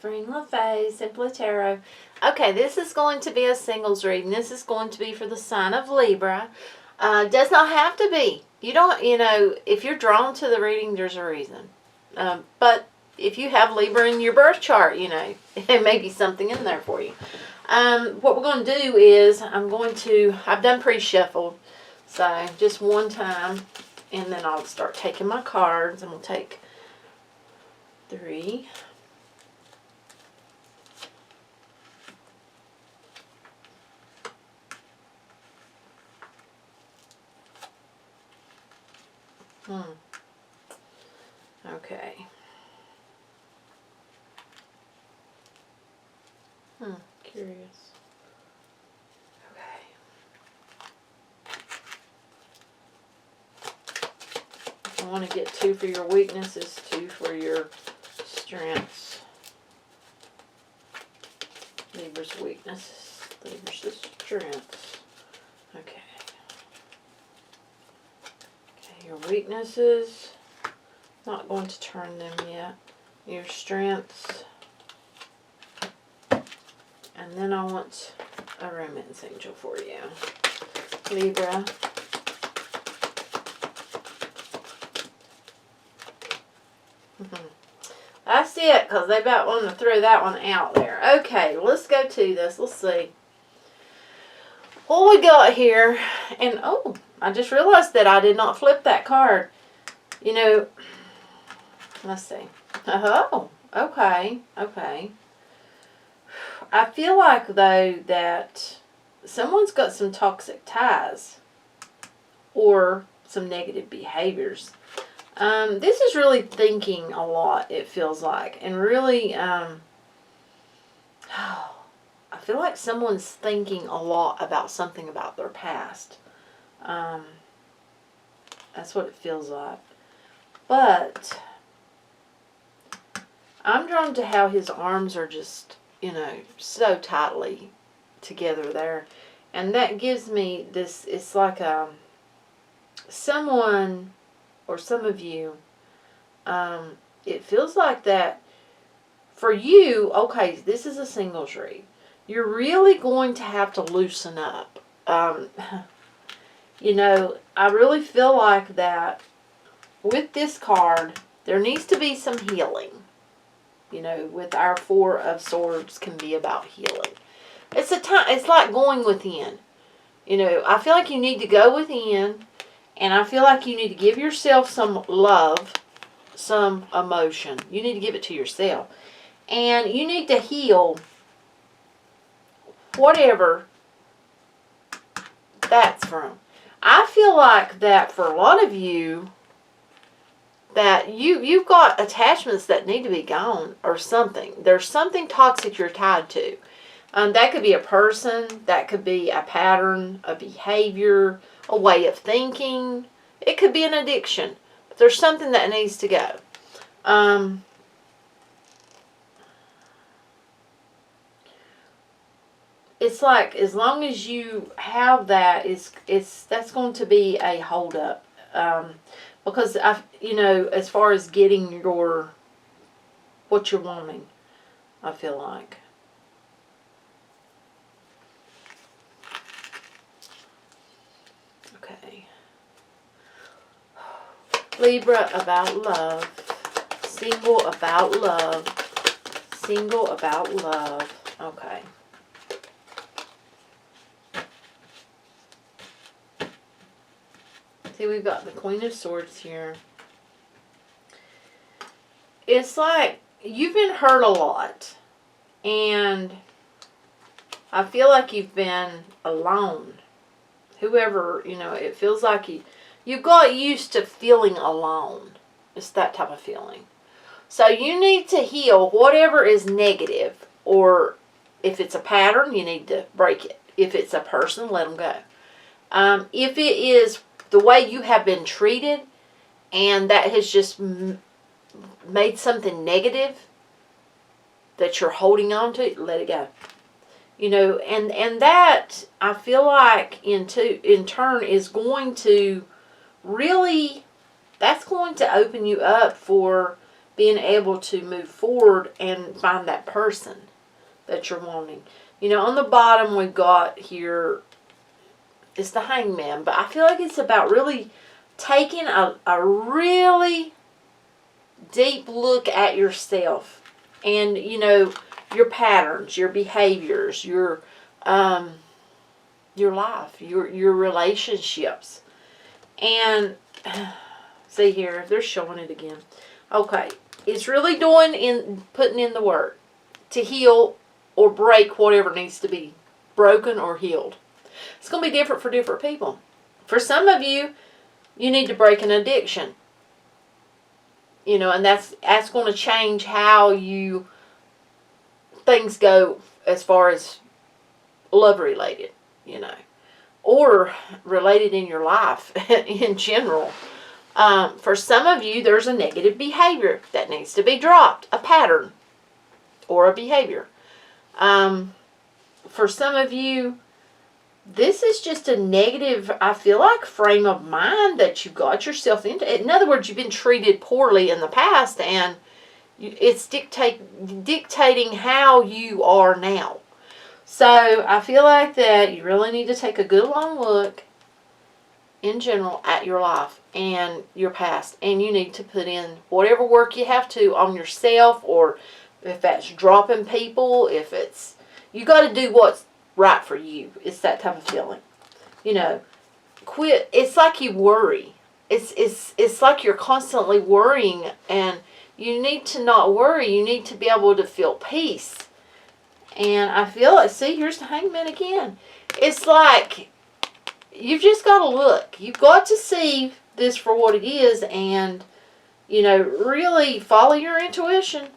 Spring LaFay, Simply Tarot. Okay, this is going to be a singles reading. This is going to be for the sign of Libra. Does not have to be. You don't, if you're drawn to the reading, there's a reason. But if you have Libra in your birth chart, there may be something in there for you. What we're going to do is I've done pre-shuffled. So just one time, and then I'll start taking my cards. I'm going to take 3. Okay. Curious. Okay. I want to get 2 for your weaknesses, 2 for your strengths. Libra's weaknesses, Libra's strengths. Okay. Okay, your weaknesses. Not going to turn them yet. Your strengths. And then I want a romance angel for you. Libra. That's it, because they about want to throw that one out there. Okay, let's go to this. Let's see what we got here. And, I just realized that I did not flip that card. Let's see. Oh, okay, okay. I feel like, though, that someone's got some toxic ties or some negative behaviors. This is really thinking a lot, it feels like. And really, I feel like someone's thinking a lot about something about their past. That's what it feels like. But I'm drawn to how his arms are just, so tightly together there. And that gives me this, it's like someone, or some of you, it feels like that for you, okay, this is a singles read. You're really going to have to loosen up. I really feel like that with this card, there needs to be some healing. With our 4 of Swords can be about healing. It's like going within. I feel like you need to go within, and I feel like you need to give yourself some love, some emotion. You need to give it to yourself. And you need to heal whatever that's from. I feel like that for a lot of you, that you've got attachments that need to be gone or something. There's something toxic you're tied to. That could be a person. That could be a pattern, a behavior, a way of thinking. It could be an addiction. But there's something that needs to go. It's like as long as you have that, that's going to be a hold up. Because, as far as getting what you're wanting, I feel like. Okay. Libra about love. Single about love. Single about love. Okay. See, we've got the Queen of Swords here. It's like you've been hurt a lot. And I feel like you've been alone. Whoever, it feels like you got used to feeling alone. It's that type of feeling. So you need to heal whatever is negative. Or if it's a pattern, you need to break it. If it's a person, let them go. If it is the way you have been treated, and that has just made something negative that you're holding on to, let it go. And that, I feel like, in turn, is going to really, that's going to open you up for being able to move forward and find that person that you're wanting. You know, on the bottom we've got here, it's the Hangman, but I feel like it's about really taking a really deep look at yourself and, you know, your patterns, your behaviors, your life, your relationships. And see here, they're showing it again. Okay, it's really putting in the work to heal or break whatever needs to be broken or healed. It's going to be different for different people. For some of you, you need to break an addiction. You know, and that's going to change how things go as far as love related, you know, or related in your life in general. For some of you, there's a negative behavior that needs to be dropped, a pattern or a behavior. For some of you, this is just a negative, I feel like, frame of mind that you got yourself into. In other words, you've been treated poorly in the past, and it's dictating how you are now. So I feel like that you really need to take a good long look in general at your life and your past, and you need to put in whatever work you have to on yourself, or if that's dropping people, if it's, you got to do what's right for you. It's that type of feeling. You know, quit. It's like you worry. It's like you're constantly worrying, and you need to not worry. You need to be able to feel peace. And I feel like, see, here's the Hangman again. It's like you've just got to look. You've got to see this for what it is, and, you know, really follow your intuition.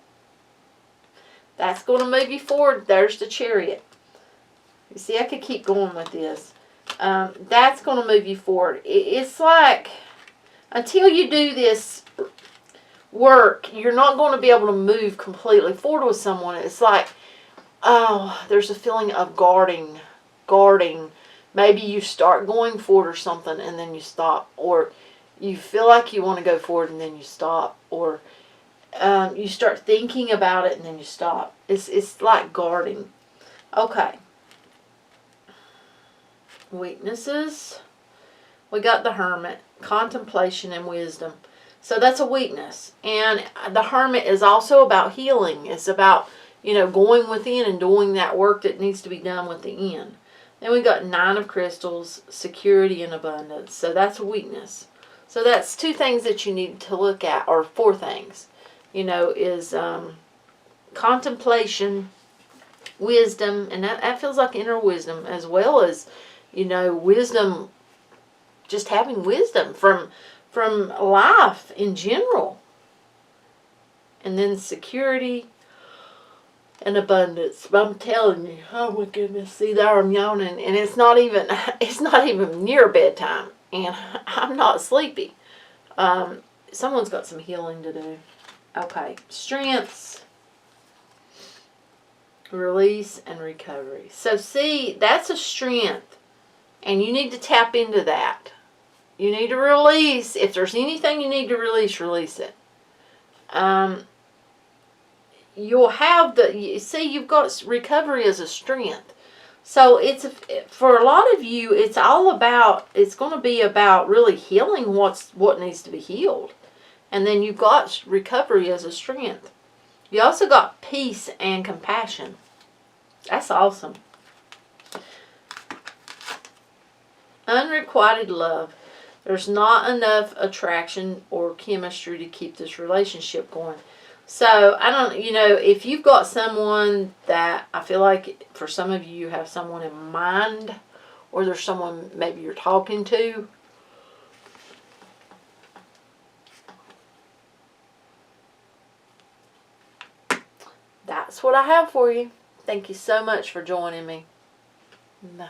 That's going to move you forward. There's the Chariot. You see, I could keep going with this. That's going to move you forward. It's like, until you do this work, you're not going to be able to move completely forward with someone. It's like, oh, there's a feeling of guarding. Maybe you start going forward or something, and then you stop. Or you feel like you want to go forward, and then you stop. Or you start thinking about it, and then you stop. It's like guarding. Okay. Weaknesses. We got the Hermit, contemplation and wisdom. So that's a weakness. And the Hermit is also about healing. It's about, you know, going within and doing that work that needs to be done within. Then we got 9 of Crystals, security and abundance. So that's a weakness. So that's 2 things that you need to look at, or 4 things. You know, is contemplation, wisdom, and that feels like inner wisdom, as well as, you know, wisdom, just having wisdom from life in general. And then security and abundance. But I'm telling you, oh my goodness, see there I'm yawning, and it's not even near bedtime, and I'm not sleepy. Someone's got some healing to do. Okay, strengths, release, and recovery. So see, that's a strength, and you need to tap into that. You need to release. If there's anything you need to release, release it. You'll have you've got recovery as a strength. So for a lot of you, it's going to be about really healing what needs to be healed. And then you've got recovery as a strength. You also got peace and compassion. That's awesome. Unrequited love. There's not enough attraction or chemistry to keep this relationship going. So, if you've got someone that, I feel like for some of you have someone in mind, or there's someone maybe you're talking to, that's what I have for you. Thank you so much for joining me. Bye.